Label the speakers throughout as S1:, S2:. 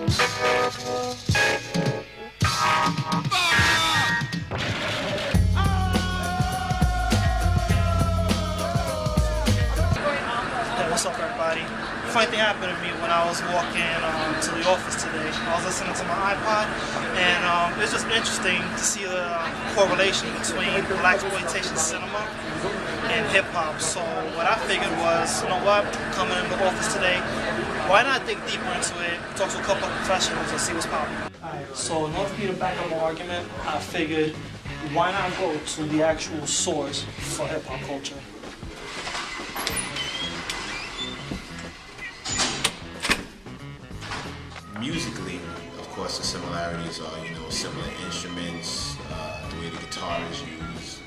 S1: Hey, what's up, everybody? Funny thing happened to me when I was walking to the office today. I was listening to my iPod, and it's just interesting to see the correlation between Blaxploitation cinema and hip hop. So what I figured was, you know what, coming in the office today, why not dig deeper into it, talk to a couple of professionals and see what's popping. Alright, so in order for me to back up my argument, I figured, why not go to the actual source for hip hop culture?
S2: Musically, of course, the similarities are, similar instruments, the way the guitar is used,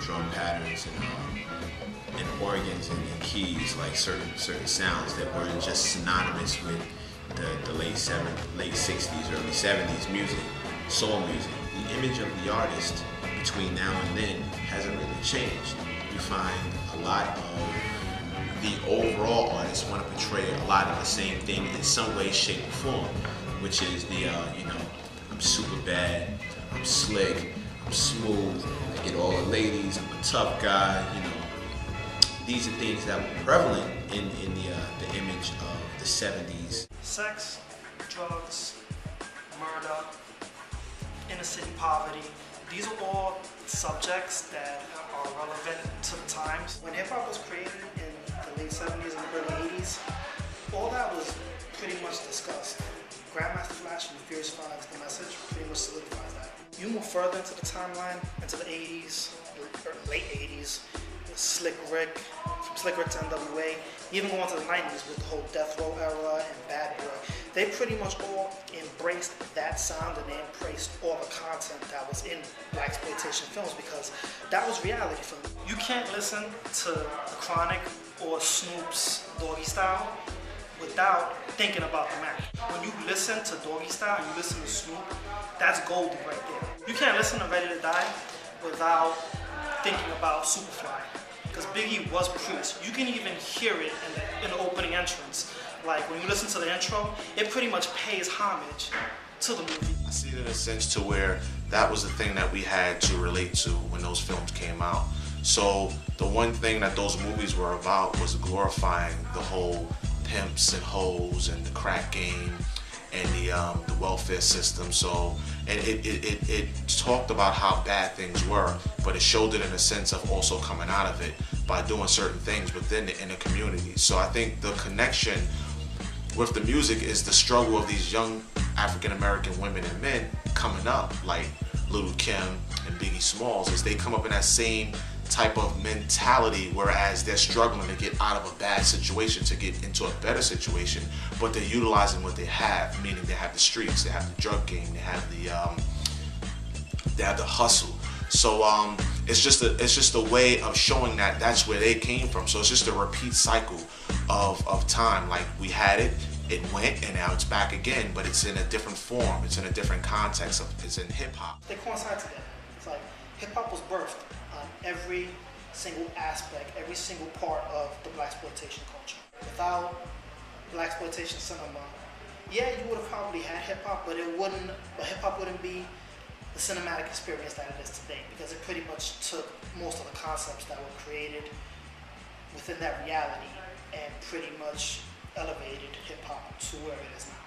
S2: drum patterns, and organs and keys, like certain sounds that weren't just synonymous with the late 60s, early 70s music, soul music. The image of the artist between now and then hasn't really changed. You find a lot of the overall artists want to portray a lot of the same thing in some way, shape, or form, which is the, I'm super bad, I'm slick, I'm smooth, I get all the ladies, I'm a tough guy, These are things that were prevalent in the image of the 70s.
S1: Sex, drugs, murder, inner city poverty, these are all subjects that are relevant to the times. When hip hop was created in the late 70s and early 80s, all that was pretty much discussed. Grandmaster Flash and Furious Five's The Message pretty much solidified that. You move further into the timeline, into the 80s, or late 80s, Slick Rick, from Slick Rick to NWA, even going to the 90s with the whole Death Row era and Bad Boy. They pretty much all embraced that sound and they embraced all the content that was in Blaxploitation films because that was reality for them. You can't listen to The Chronic or Snoop's Doggy Style without thinking about the Mac. When you listen to Doggy Style and you listen to Snoop, that's gold right there. You can't listen to Ready to Die without thinking about Superfly, because Biggie was Priest. You can even hear it in the opening entrance. Like when you listen to the intro, it pretty much pays homage to the movie.
S3: I see it in a sense to where that was the thing that we had to relate to when those films came out. So the one thing that those movies were about was glorifying the whole pimps and hoes and the crack game and the welfare system. So, and it talked about how bad things were, but it showed it in a sense of also coming out of it by doing certain things within the inner community. So I think the connection with the music is the struggle of these young African American women and men coming up, like Little Kim and Biggie Smalls, as they come up in that same type of mentality, whereas they're struggling to get out of a bad situation to get into a better situation, but they're utilizing what they have, meaning they have the streets, they have the drug game, they have the hustle. So it's just a way of showing that that's where they came from. So it's just a repeat cycle of time. Like we had it, it went, and now it's back again, but it's in a different form, it's in a different context, it's in hip hop.
S1: They coincide together. It's like hip hop was birthed on every single aspect, every single part of the Blaxploitation culture. Without Blaxploitation cinema, yeah, you would have probably had hip hop, but hip hop wouldn't be the cinematic experience that it is today, because it pretty much took most of the concepts that were created within that reality and pretty much elevated hip hop to where it is now.